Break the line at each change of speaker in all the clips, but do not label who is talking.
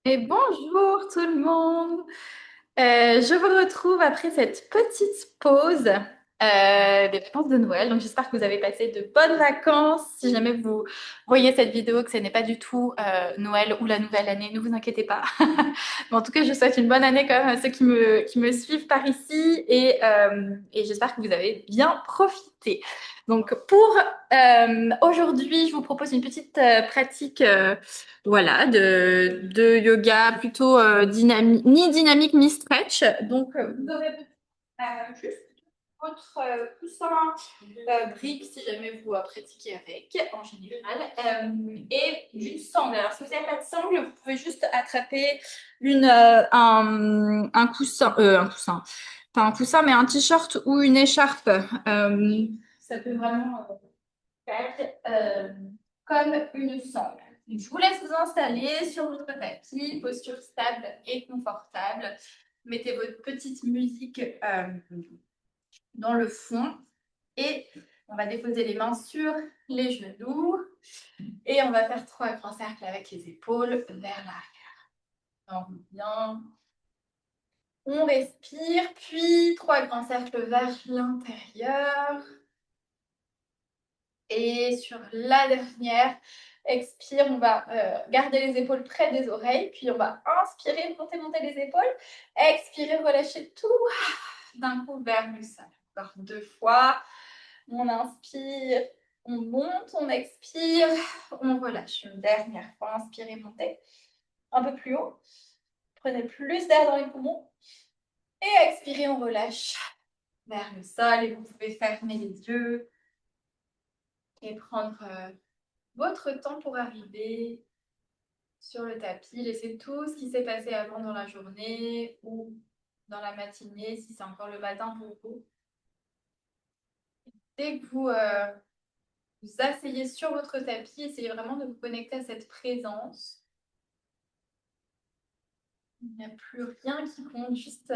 Et bonjour tout le monde. Je vous retrouve après cette petite pause des vacances de Noël. Donc j'espère que vous avez passé de bonnes vacances. Si jamais vous voyez cette vidéo que ce n'est pas du tout Noël ou la nouvelle année, ne vous inquiétez pas. Mais en tout cas, je souhaite une bonne année quand même à ceux qui me suivent par ici et j'espère que vous avez bien profité. Donc pour aujourd'hui, je vous propose une petite pratique. Voilà, de yoga plutôt ni dynamique ni stretch. Donc, vous aurez juste votre coussin brique si jamais vous pratiquez avec en général et d'une sangle. Alors, si vous n'avez pas de sangle, vous pouvez juste attraper un coussin, pas un coussin, mais un t-shirt ou une écharpe. Ça peut vraiment faire comme une sangle. Je vous laisse vous installer sur votre tapis, posture stable et confortable. Mettez votre petite musique dans le fond et on va déposer les mains sur les genoux et on va faire 3 grands cercles avec les épaules vers l'arrière. Donc bien, on respire, puis 3 grands cercles vers l'intérieur. Et sur la dernière, expire, on va garder les épaules près des oreilles, puis on va inspirer, monter les épaules, expirer, relâcher tout d'un coup vers le sol. Encore 2 fois, on inspire, on monte, on expire, on relâche. Une dernière fois, inspirez, montez un peu plus haut, prenez plus d'air dans les poumons, et expirez, on relâche vers le sol, et vous pouvez fermer les yeux et prendre votre temps pour arriver sur le tapis. Laissez tout ce qui s'est passé avant dans la journée ou dans la matinée, si c'est encore le matin pour vous. Dès que vous asseyez sur votre tapis, essayez vraiment de vous connecter à cette présence. Il n'y a plus rien qui compte, juste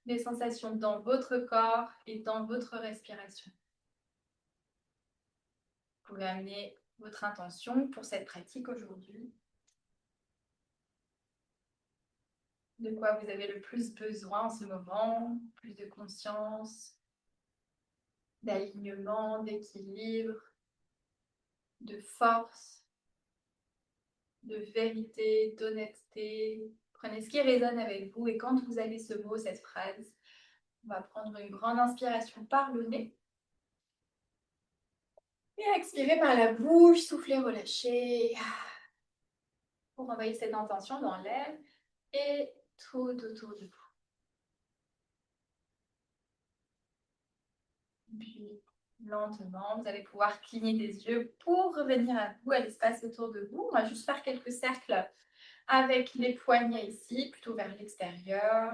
des sensations dans votre corps et dans votre respiration. Vous pouvez amener votre intention pour cette pratique aujourd'hui. De quoi vous avez le plus besoin en ce moment, plus de conscience, d'alignement, d'équilibre, de force, de vérité, d'honnêteté. Prenez ce qui résonne avec vous et quand vous avez ce mot, cette phrase, on va prendre une grande inspiration par le nez et expirer par la bouche, souffler, relâcher pour envoyer cette intention dans l'air et tout autour de vous. Puis lentement, vous allez pouvoir cligner des yeux pour revenir à vous, à l'espace autour de vous. On va juste faire quelques cercles avec les poignets ici, plutôt vers l'extérieur.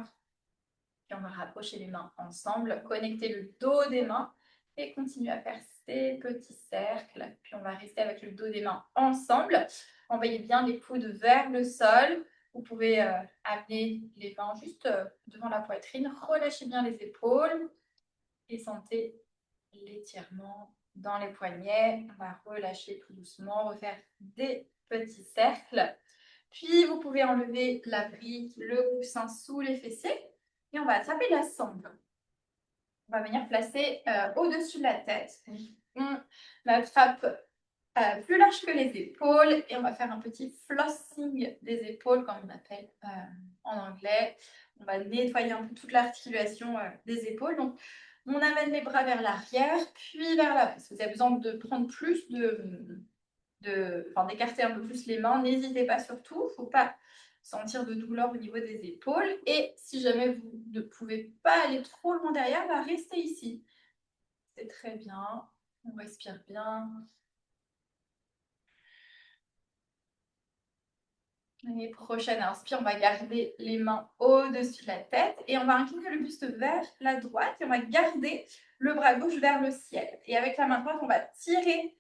Puis on va rapprocher les mains ensemble, connecter le dos des mains et continuer à faire ces petits cercles. Puis on va rester avec le dos des mains ensemble. Envoyez bien les coudes vers le sol. Vous pouvez amener les mains juste devant la poitrine. Relâchez bien les épaules et sentez l'étirement dans les poignets. On va relâcher tout doucement, refaire des petits cercles. Puis, vous pouvez enlever la brique, le coussin sous les fessiers et on va attraper la sangle. On va venir placer au-dessus de la tête. On attrape plus large que les épaules et on va faire un petit flossing des épaules, comme on appelle en anglais. On va nettoyer un peu toute l'articulation des épaules. Donc, on amène les bras vers l'arrière, puis vers l'avant. Si vous avez besoin de prendre plus d'écarter un peu plus les mains, n'hésitez pas surtout. Il ne faut pas sentir de douleur au niveau des épaules. Et si jamais vous ne pouvez pas aller trop loin derrière, bah, restez ici. C'est très bien. On respire bien. Et prochaine inspire, on va garder les mains au-dessus de la tête et on va incliner le buste vers la droite et on va garder le bras gauche vers le ciel. Et avec la main droite, on va tirer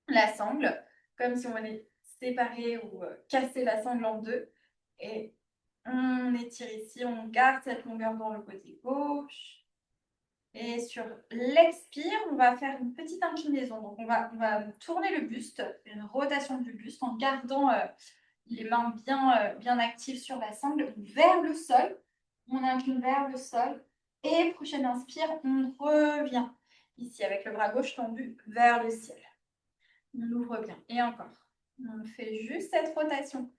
la sangle comme si on venait séparer ou casser la sangle en deux. Et on étire ici, on garde cette longueur dans le côté gauche. Et sur l'expire, on va faire une petite inclinaison. Donc on va tourner le buste, une rotation du buste en gardant les mains bien actives sur la sangle, vers le sol. On incline vers le sol. Et prochaine inspire, on revient ici avec le bras gauche tendu vers le ciel. On ouvre bien. Et encore. On fait juste cette rotation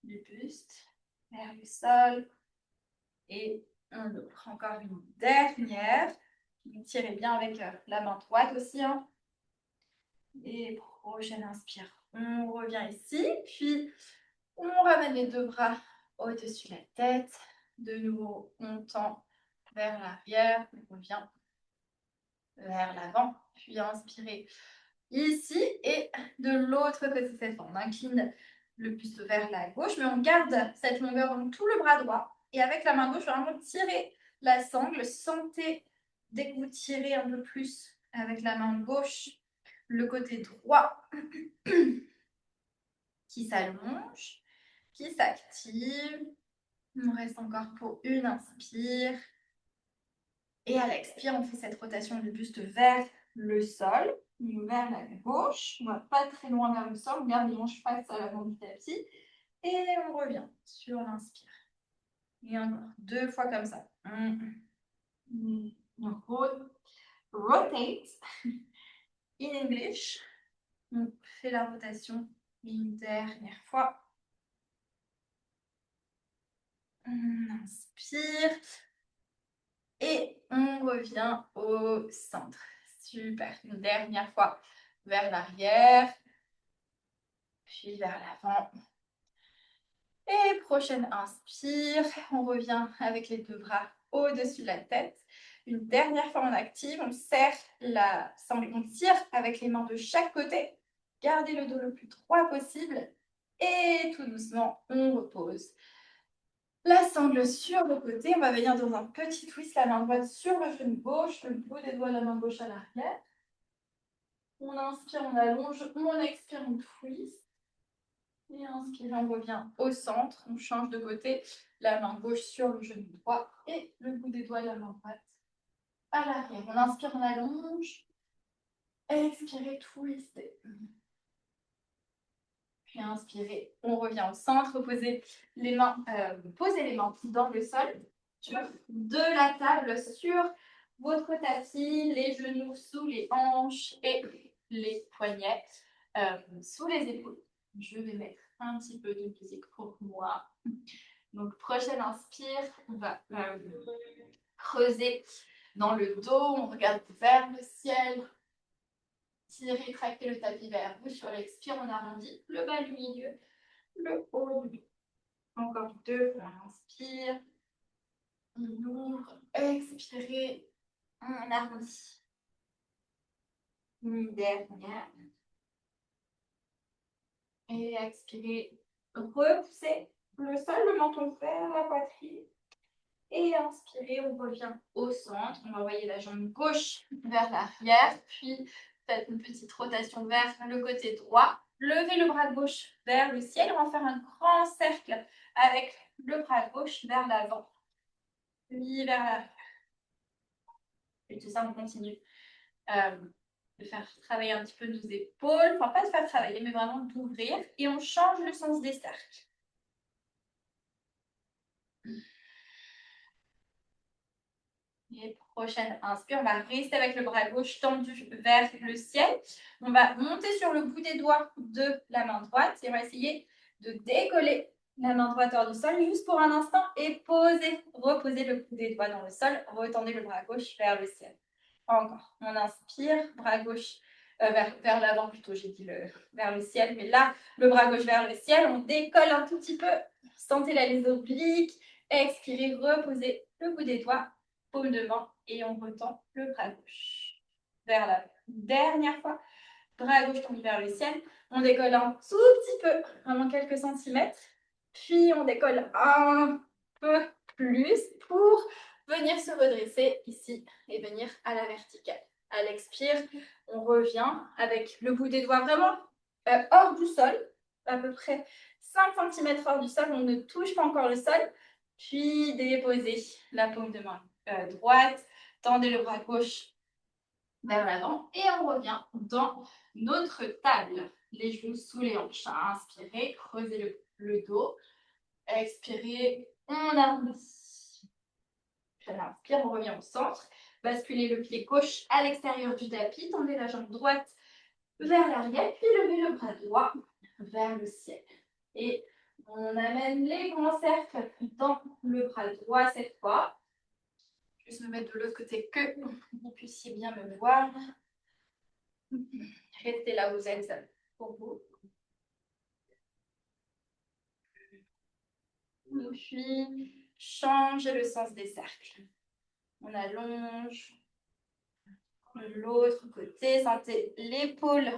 du buste vers le sol. Et on ouvre. Encore une dernière. Vous tirez bien avec la main droite aussi. Hein. Et prochaine inspire. On revient ici. Puis, on ramène les deux bras au-dessus de la tête. De nouveau, on tend vers l'arrière. On revient vers l'avant. Puis, inspirez ici. Et de l'autre côté cette fois, on incline le buste vers la gauche. Mais on garde cette longueur dans tout le bras droit. Et avec la main gauche, vraiment tirer la sangle. Sentez, dès que vous tirez un peu plus avec la main gauche, le côté droit qui s'allonge, qui s'active. On reste encore pour une inspire. Et à l'expire, on fait cette rotation du buste vers le sol, vers la gauche. On ne va pas très loin vers le sol. On garde les hanches face à l'avant du tapis. Et on revient sur l'inspire. Et encore 2 fois comme ça. Rotate. In English. On fait la rotation une dernière fois. On inspire. Et on revient au centre. Super. Une dernière fois vers l'arrière. Puis vers l'avant. Et prochaine inspire. On revient avec les deux bras au-dessus de la tête. Une dernière fois, on active. On serre la sangle. On tire avec les mains de chaque côté. Gardez le dos le plus droit possible. Et tout doucement, on repose. La sangle sur le côté. On va venir dans un petit twist, la main droite sur le genou gauche, le bout des doigts de la main gauche à l'arrière. On inspire, on allonge, on expire, on twist. Et inspire, on revient au centre. On change de côté, la main gauche sur le genou droit et le bout des doigts de la main droite à l'arrière. On inspire, on allonge. Expirez, twistez. Puis inspirez, on revient au centre. Posez les mains dans le sol. De la table sur votre tapis, les genoux sous les hanches et les poignets sous les épaules. Je vais mettre un petit peu de musique pour moi. Donc, prochaine inspire, on va creuser dans le dos, on regarde vers le ciel. Tirez, tractez le tapis vers vous. Sur l'expire, on arrondit le bas du milieu, le haut du dos. Encore 2, on inspire. On ouvre, expirez, on arrondit. Une dernière. Et expirez, repoussez le sol, le menton vers la poitrine. Et inspirez, on revient au centre. On va envoyer la jambe gauche vers l'arrière. Puis faites une petite rotation vers le côté droit. Levez le bras gauche vers le ciel. On va faire un grand cercle avec le bras gauche vers l'avant. Puis vers l'arrière. Et tout ça, on continue de faire travailler un petit peu nos épaules. Enfin, pas de faire travailler, mais vraiment d'ouvrir. Et on change le sens des cercles. Et prochaine inspire, on va rester avec le bras gauche tendu vers le ciel. On va monter sur le bout des doigts de la main droite et on va essayer de décoller la main droite hors du sol juste pour un instant et reposer le bout des doigts dans le sol. Retendez le bras gauche vers le ciel. Encore. On inspire, bras gauche vers l'avant plutôt, j'ai dit vers le ciel. Mais là, le bras gauche vers le ciel, on décolle un tout petit peu. Sentez les obliques. Expirez, reposez le bout des doigts, paume de main et on retend le bras gauche vers la dernière fois. Bras gauche tendu vers le ciel. On décolle un tout petit peu, vraiment quelques centimètres. Puis on décolle un peu plus pour venir se redresser ici et venir à la verticale. À l'expire, on revient avec le bout des doigts vraiment hors du sol, à peu près 5 cm hors du sol. On ne touche pas encore le sol. Puis déposez la paume de main droite, tendez le bras gauche vers l'avant et on revient dans notre table. Les genoux sous les hanches. Inspirez, creusez le dos. Expirez, on arrondit. Puis on inspire, on revient au centre. Basculez le pied gauche à l'extérieur du tapis. Tendez la jambe droite vers l'arrière. Puis levez le bras droit vers le ciel. Et on amène les grands cercles dans le bras droit cette fois. Je vais me mettre de l'autre côté que vous puissiez bien me voir. Restez là où vous êtes pour vous. Et puis, changez le sens des cercles. On allonge de l'autre côté. Sentez l'épaule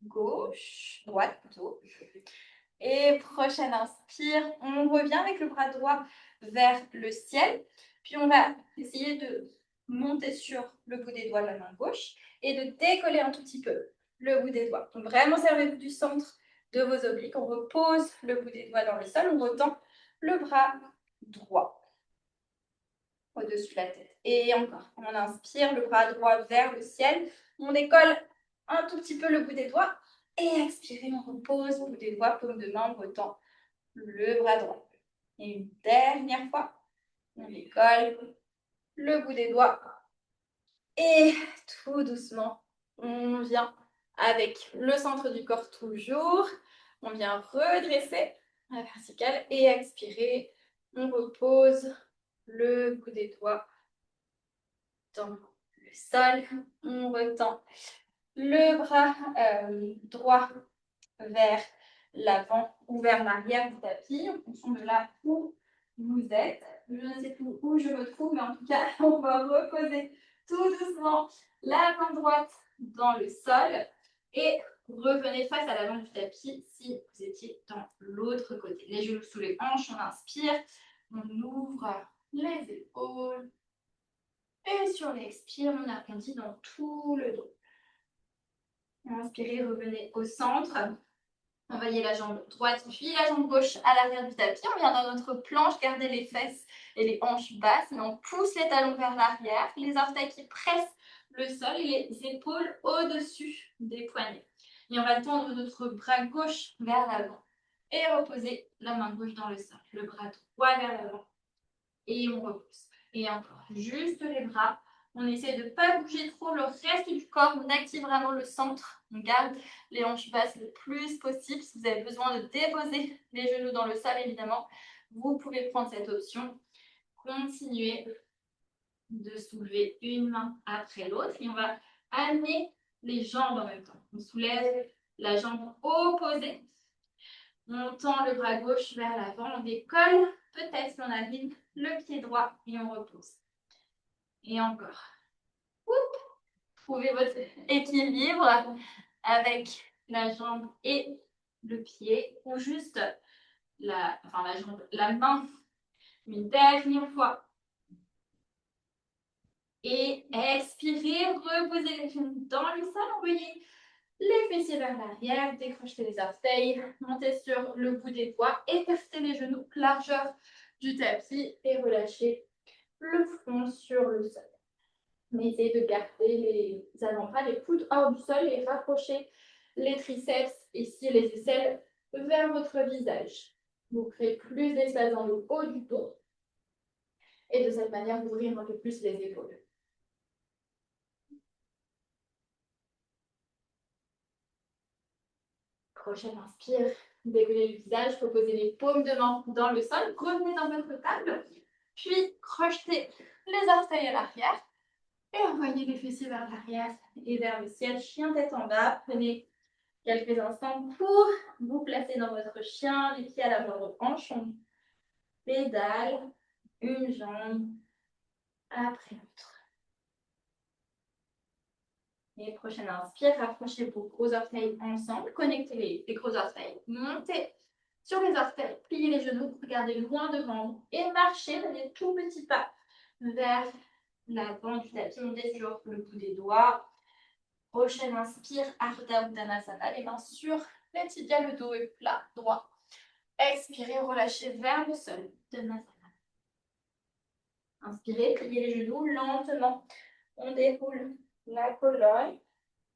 gauche, droite plutôt. Et prochaine inspire, on revient avec le bras droit vers le ciel. Puis on va essayer de monter sur le bout des doigts de la main gauche et de décoller un tout petit peu le bout des doigts. Donc vraiment servez-vous du centre de vos obliques. On repose le bout des doigts dans le sol, on retend le bras droit au-dessus de la tête. Et encore, on inspire, le bras droit vers le ciel. On décolle un tout petit peu le bout des doigts. Et expirez, on repose, bout des doigts, paume de main, on retend le bras droit. Et une dernière fois, on décolle le bout des doigts. Et tout doucement, on vient avec le centre du corps toujours. On vient redresser la verticale et expirer. On repose le bout des doigts dans le sol. On retend le bras droit vers l'avant ou vers l'arrière du tapis, en fonction de là où vous êtes. Je ne sais plus où je me trouve, mais en tout cas, on va reposer tout doucement la main droite dans le sol et revenez face à l'avant du tapis si vous étiez dans l'autre côté. Les genoux sous les hanches, on inspire, on ouvre les épaules et sur l'expire, on arrondit dans tout le dos. Inspirez, revenez au centre. Envoyez la jambe droite puis la jambe gauche à l'arrière du tapis. On vient dans notre planche, gardez les fesses et les hanches basses, mais on pousse les talons vers l'arrière, les orteils qui pressent le sol et les épaules au-dessus des poignets. Et on va tendre notre bras gauche vers l'avant et reposer la main gauche dans le sol. Le bras droit vers l'avant et on repose. Et encore, juste les bras. On essaie de ne pas bouger trop le reste du corps. On active vraiment le centre. On garde les hanches basses le plus possible. Si vous avez besoin de déposer les genoux dans le sol, évidemment, vous pouvez prendre cette option. Continuez de soulever une main après l'autre. Et on va amener les jambes en même temps. On soulève la jambe opposée. On tend le bras gauche vers l'avant. On décolle. Peut-être qu'on aligne le pied droit et on repose. Et encore. Trouvez votre équilibre avec la jambe et le pied, ou juste la main une dernière fois. Et expirez, reposez les genoux dans le sol, envoyez les fessiers vers l'arrière, décrochez les orteils, montez sur le bout des doigts, écartez les genoux, largeur du tapis et relâchez le front sur le sol. Mais essayez de garder les avant-bras, les coudes hors du sol et rapprochez les triceps, ici les aisselles, vers votre visage. Vous créez plus d'espace dans le haut du dos. Et de cette manière, vous ouvrez un peu plus les épaules. Prochaine inspire, décollez le visage, reposez les paumes de main dans le sol, revenez dans votre table, puis crochetez les orteils à l'arrière et envoyez les fessiers vers l'arrière et vers le ciel, chien tête en bas. Prenez quelques instants pour vous placer dans votre chien, les pieds à la moindre hanche. On pédale une jambe après l'autre. Et prochaine inspire, rapprochez vos gros orteils ensemble, connectez les gros orteils, montez sur les orteils, pliez les genoux, regardez loin devant vous et marchez, donnez tout petit pas vers l'avant du tapis, montez sur le bout des doigts. Prochaine inspire, Ardha Uttanasana, les mains sur les tibias, le dos est plat, droit. Expirez, relâchez vers le sol, Uttanasana. Inspirez, pliez les genoux lentement. On déroule la colonne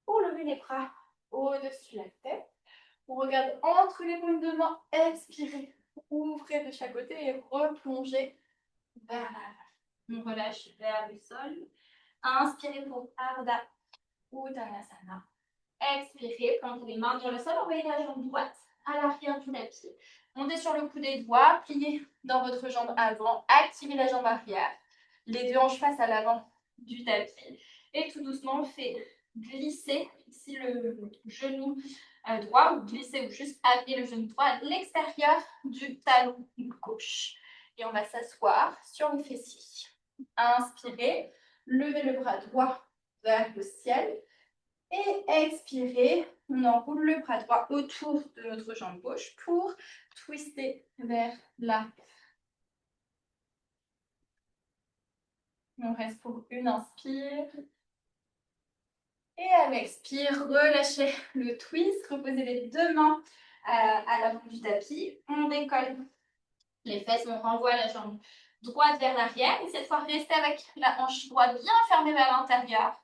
pour lever les bras au-dessus de la tête. On regarde entre les paumes de main, expirez, ouvrez de chaque côté et replongez vers l'avant. On relâche vers le sol. Inspirez pour Ardha Uttanasana. Expirez, plantez les mains dans le sol, envoyez la jambe droite à l'arrière du tapis. Montez sur le bout des doigts, pliez dans votre jambe avant, activez la jambe arrière. Les deux hanches face à l'avant du tapis. Et tout doucement, on fait glisser ici le genou droit, ou glisser ou juste amener le genou droit à l'extérieur du talon gauche. Et on va s'asseoir sur le fessier. Inspirez, levez le bras droit vers le ciel. Et expirez, on enroule le bras droit autour de notre jambe gauche pour twister vers l'arrière. On reste pour une inspire. Et à l'expire, relâchez le twist, reposez les deux mains à l'avant du tapis. On décolle les fesses, on renvoie la jambe droite vers l'arrière. Et cette fois, restez avec la hanche droite bien fermée vers l'intérieur.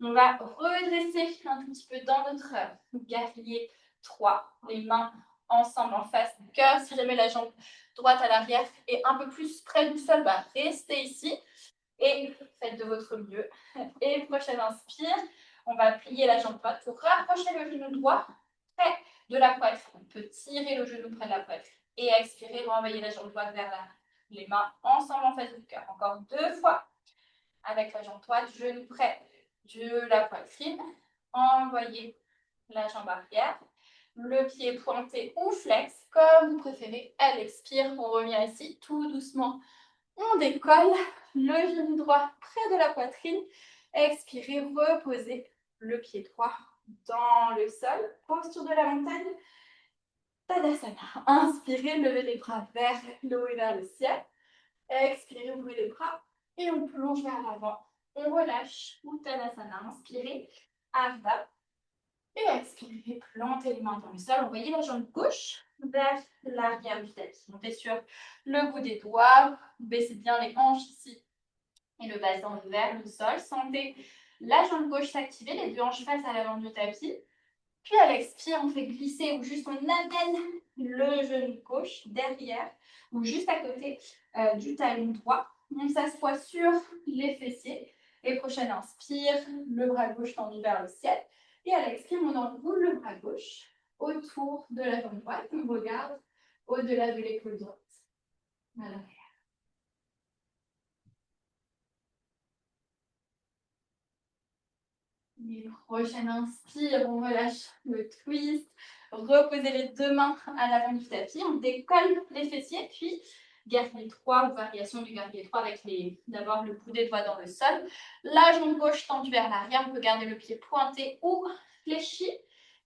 On va redresser un tout petit peu dans notre guerrier 3. Les mains ensemble en face du cœur. Si jamais la jambe droite à l'arrière est un peu plus près du sol, bah, restez ici et faites de votre mieux. Et prochaine inspire, on va plier la jambe droite pour rapprocher le genou droit près de la poitrine. On peut tirer le genou près de la poitrine. Et expirer, renvoyer la jambe droite vers l'arrière. Les mains ensemble en face du cœur. Encore 2 fois. Avec la jambe droite, genou près de la poitrine. Envoyez la jambe arrière. Le pied pointé ou flex, comme vous préférez. À l'expire, on revient ici tout doucement. On décolle le genou droit près de la poitrine. Expirez, reposez le pied droit dans le sol. Posture de la montagne. Tadasana. Inspirez, levez les bras vers le haut et vers le ciel. Expirez, ouvrez les bras et on plonge vers l'avant. On relâche. Uttanasana. Inspirez. Ardha. Et expirez, plantez les mains dans le sol. Envoyez la jambe gauche vers l'arrière du tapis. Montez sur le bout des doigts. Baissez bien les hanches ici et le bassin vers le sol. Sentez la jambe gauche s'activer, les deux hanches face à l'avant du tapis. Puis à l'expire, on fait glisser ou juste on amène le genou gauche derrière ou juste à côté du talon droit. On s'assoit sur les fessiers. Et prochaine inspire, le bras gauche tendu vers le ciel. Et à l'expire, on enroule le bras gauche autour de la jambe droite. On regarde au-delà de l'épaule droite. Voilà. Et prochaine inspire, on relâche le twist. Reposez les deux mains à l'avant du tapis. On décolle les fessiers, puis guerrier 3 ou variation du guerrier 3 avec d'abord le bout des doigts dans le sol. La jambe gauche tendue vers l'arrière. On peut garder le pied pointé ou fléchi.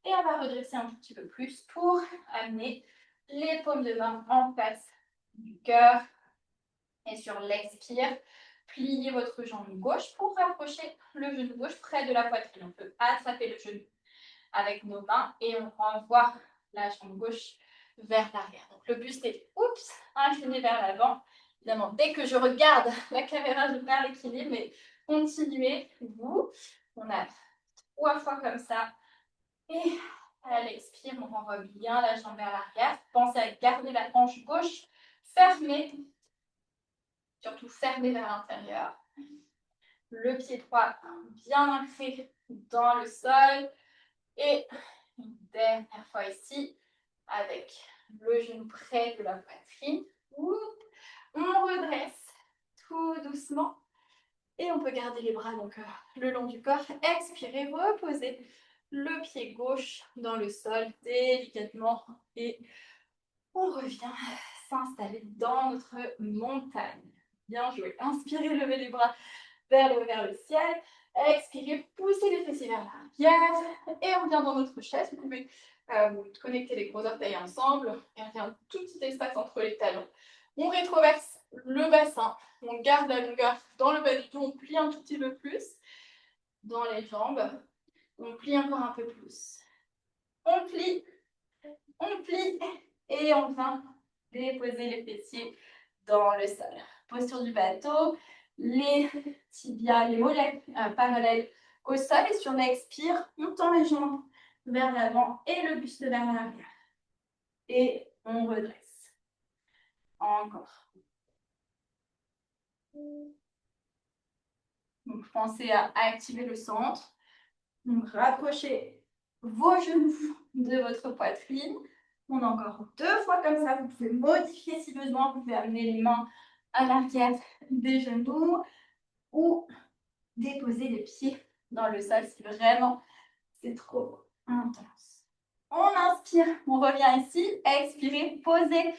Et on va redresser un tout petit peu plus pour amener les paumes de main en face du cœur. Et sur l'expire, pliez votre jambe gauche pour rapprocher le genou gauche près de la poitrine. On peut attraper le genou avec nos mains et on renvoie la jambe gauche vers l'arrière. Donc le buste est incliné vers l'avant. Évidemment, dès que je regarde la caméra, je perds l'équilibre, mais continuez, vous. On a 3 fois comme ça. Et à l'expire, on renvoie bien la jambe vers l'arrière. Pensez à garder la hanche gauche fermée. Surtout fermé vers l'intérieur. Le pied droit bien ancré dans le sol. Et une dernière fois ici, avec le genou près de la poitrine. On redresse tout doucement. Et on peut garder les bras donc, le long du corps. Expirez, reposez le pied gauche dans le sol délicatement. Et on revient s'installer dans notre montagne. Bien joué. Inspirez, levez les bras vers le ciel. Expirez, poussez les fessiers vers l'arrière. Et on vient dans notre chaise. Vous pouvez connecter les gros orteils ensemble. Garder un tout petit espace entre les talons. On rétroverse le bassin. On garde la longueur dans le bas du dos. On plie un tout petit peu plus dans les jambes. On plie encore un peu plus. On plie et on vient déposer les fessiers dans le sol. Posture du bateau, les tibias, les mollets parallèles au sol. Et sur l'expire, on tend les jambes vers l'avant et le buste vers l'arrière. Et on redresse. Encore. Donc, pensez à activer le centre. Donc, rapprochez vos genoux de votre poitrine. On a encore 2 fois comme ça. Vous pouvez modifier si besoin. Vous pouvez amener les mains à l'arrière des genoux ou déposer les pieds dans le sol si vraiment c'est trop intense. On inspire, on revient ici. Expirez, posez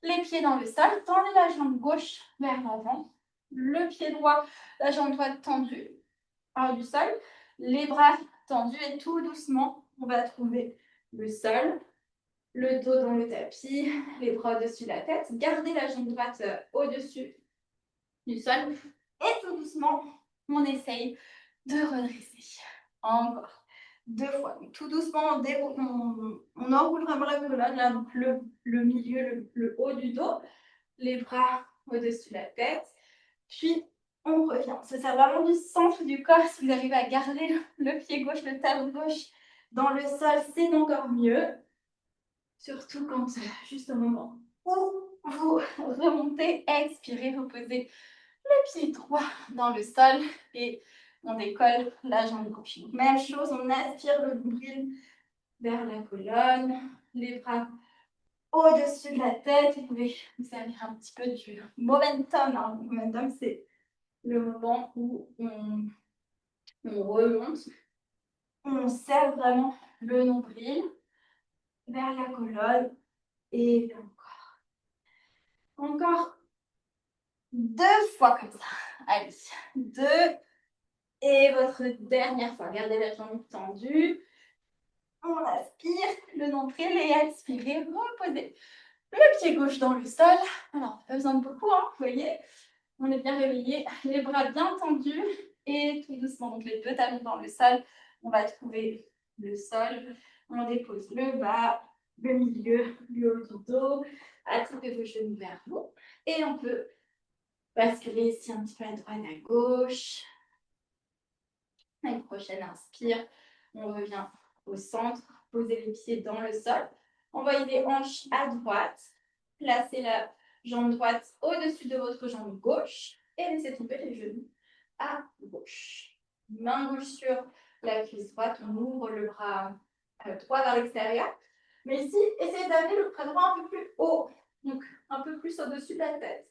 les pieds dans le sol. Tendez la jambe gauche vers l'avant. Le pied droit, la jambe droite tendue hors du sol. Les bras tendus et tout doucement, on va trouver le sol. Le dos dans le tapis, les bras au-dessus de la tête. Gardez la jambe droite au-dessus du sol. Et tout doucement, on essaye de redresser. Encore 2 fois. Donc, tout doucement, on enroule vraiment la colonne, là, donc le milieu, le haut du dos. Les bras au-dessus de la tête. Puis, on revient. Ça sert vraiment du centre du corps. Si vous arrivez à garder le pied gauche, le talon gauche dans le sol, c'est encore mieux. Surtout quand, juste au moment où vous remontez, expirez, vous posez le pied droit dans le sol et on décolle la jambe gauche. Même chose, on aspire le nombril vers la colonne, les bras au-dessus de la tête. Vous pouvez vous servir un petit peu du momentum. Hein. Le momentum, c'est le moment où on remonte. On serre vraiment le nombril vers la colonne et encore 2 fois comme ça. Allez, 2 et votre dernière fois. Gardez la jambe tendue. On aspire le nombril et expirez, reposez le pied gauche dans le sol. Alors, pas besoin de beaucoup, hein, vous voyez. On est bien réveillé, les bras bien tendus et tout doucement, donc les 2 talons dans le sol. On va trouver le sol. On dépose le bas, le milieu, le haut du dos. Attrapez vos genoux vers vous et on peut basculer ici un petit peu à droite, à gauche. La prochaine inspire, on revient au centre, posez les pieds dans le sol, envoyez les hanches à droite, placez la jambe droite au-dessus de votre jambe gauche et laissez tomber les genoux à gauche. Main gauche sur la cuisse droite, on ouvre le bras droit vers l'extérieur. Mais ici, essayez d'amener le bras droit un peu plus haut, donc un peu plus au-dessus de la tête.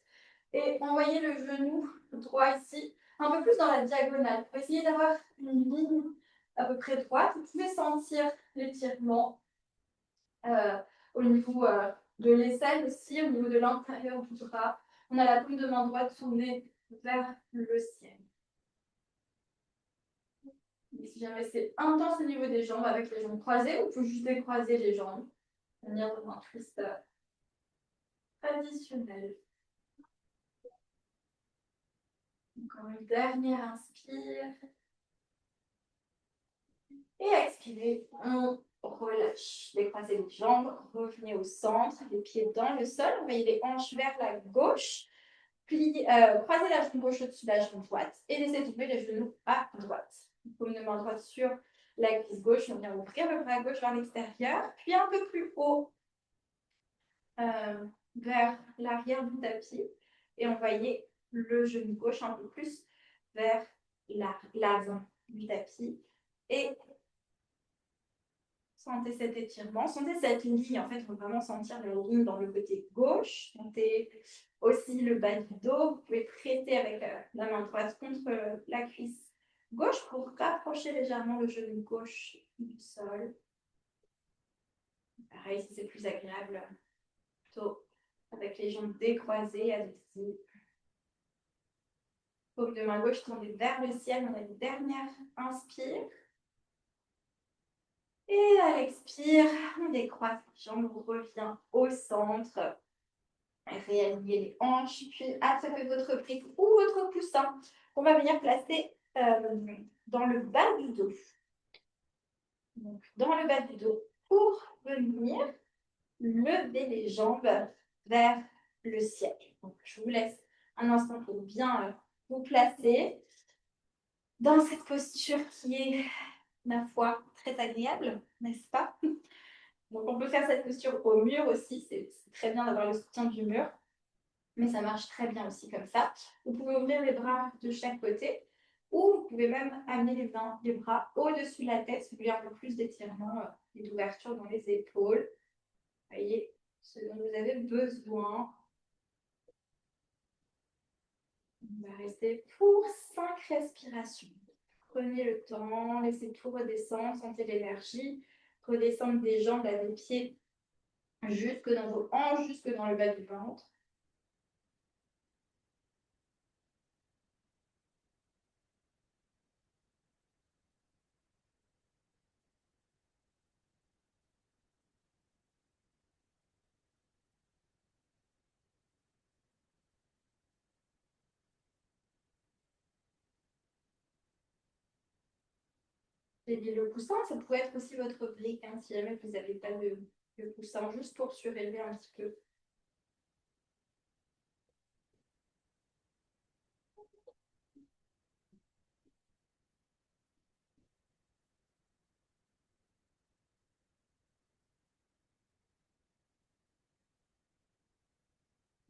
Et envoyez le genou droit ici, un peu plus dans la diagonale, pour essayer d'avoir une ligne à peu près droite. Vous pouvez sentir l'étirement au niveau de l'aisselle aussi, au niveau de l'intérieur du bras. On a la paume de main droite tournée vers le ciel. Et si jamais c'est intense au niveau des jambes, avec les jambes croisées, vous pouvez juste décroiser les jambes, venir dans un twist traditionnel. Encore une dernière inspire. Et expirez, on relâche. Décroisez les jambes, revenez au centre, les pieds dans le sol, envoyez les hanches vers la gauche, croisez la jambe gauche au-dessus de la jambe droite et laissez tomber les genoux à droite. Paume de main droite sur la cuisse gauche, on vient ouvrir le bras gauche vers l'extérieur, puis un peu plus haut vers l'arrière du tapis et envoyez le genou gauche un peu plus vers l'avant du tapis et sentez cet étirement, sentez cette ligne. En fait, il faut vraiment sentir la ligne dans le côté gauche. Sentez aussi le bas du dos. Vous pouvez presser avec la main droite contre la cuisse gauche pour rapprocher légèrement le genou gauche du sol. Pareil, si c'est plus agréable, plutôt avec les jambes décroisées, allez-y. Paume de main gauche tournée vers le ciel. On a une dernière inspire. Et à l'expire, on décroise les jambes, on revient au centre. Réalignez les hanches, puis attrapez votre brique ou votre coussin qu'on va venir placer dans le bas du dos. Donc, dans le bas du dos, pour venir lever les jambes vers le ciel. Donc, je vous laisse un instant pour bien vous placer dans cette posture qui est ma foi, très agréable, n'est-ce pas? Donc, on peut faire cette posture au mur aussi. C'est très bien d'avoir le soutien du mur, mais ça marche très bien aussi comme ça. Vous pouvez ouvrir les bras de chaque côté ou vous pouvez même amener les bras au-dessus de la tête, si vous voulez un peu plus d'étirement et d'ouverture dans les épaules. Voyez ce dont vous avez besoin. On va rester pour 5 respirations. Prenez le temps, laissez tout redescendre, sentez l'énergie, redescendre des jambes à des pieds jusque dans vos hanches, jusque dans le bas du ventre. Et le coussin, ça pourrait être aussi votre brique, hein, si jamais vous n'avez pas de coussin, juste pour surélever un petit peu.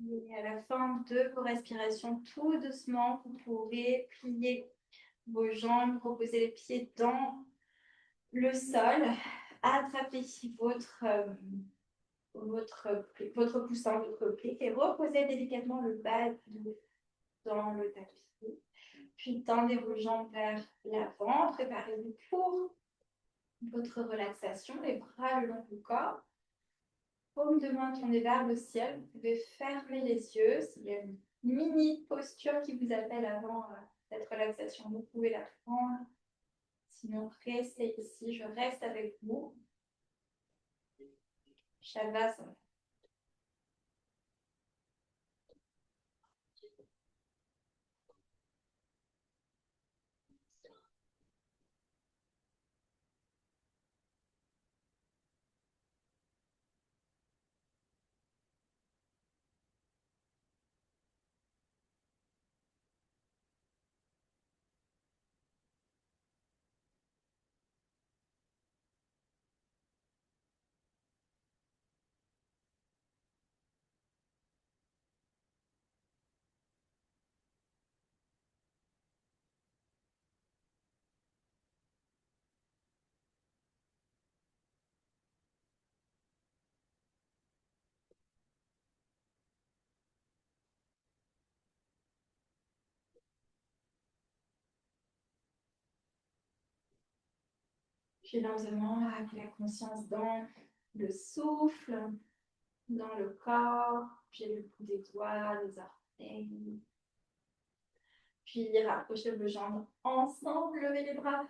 Et à la fin de vos respirations, tout doucement, vous pourrez plier vos jambes, reposer les pieds dans le sol, attraper votre coussin, votre pli, et reposez délicatement le bas dans le tapis. Puis tendez vos jambes vers l'avant, préparez-vous pour votre relaxation, les bras le long du corps. Paume de main tournée vers le ciel, vous pouvez fermer les yeux. S'il y a une mini posture qui vous appelle avant cette relaxation, vous pouvez la prendre. Sinon, restez ici, je reste avec vous. Shavasana. Puis lentement, avec la conscience dans le souffle, dans le corps, puis le bout des doigts, les orteils. Puis rapprochez vos jambes ensemble, levez les bras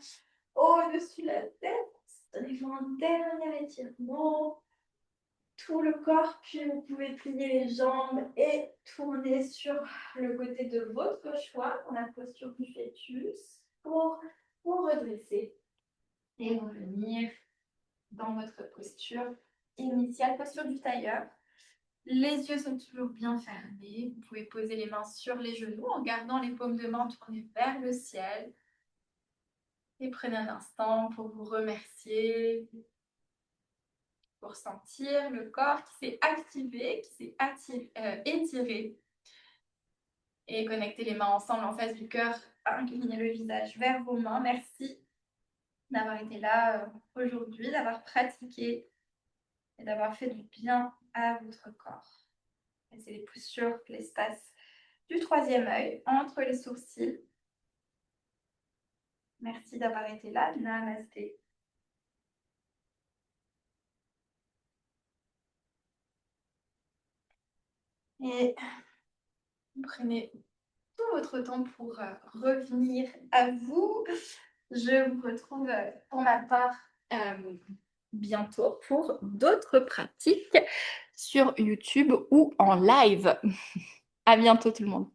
au-dessus de la tête. Donnez-vous un dernier étirement. Tout le corps, puis vous pouvez plier les jambes et tourner sur le côté de votre choix dans la posture du fœtus pour vous redresser et revenir dans votre posture initiale, posture du tailleur. Les yeux sont toujours bien fermés. Vous pouvez poser les mains sur les genoux en gardant les paumes de main tournées vers le ciel. Et prenez un instant pour vous remercier, pour sentir le corps qui s'est activé, qui s'est étiré. Et connectez les mains ensemble en face du cœur. Inclinez le visage vers vos mains. Merci d'avoir été là aujourd'hui, d'avoir pratiqué et d'avoir fait du bien à votre corps. Laissez les postures, l'espace du troisième œil entre les sourcils. Merci d'avoir été là. Namasté. Et prenez tout votre temps pour revenir à vous. Je vous retrouve pour ma part bientôt pour d'autres pratiques sur YouTube ou en live. À bientôt tout le monde.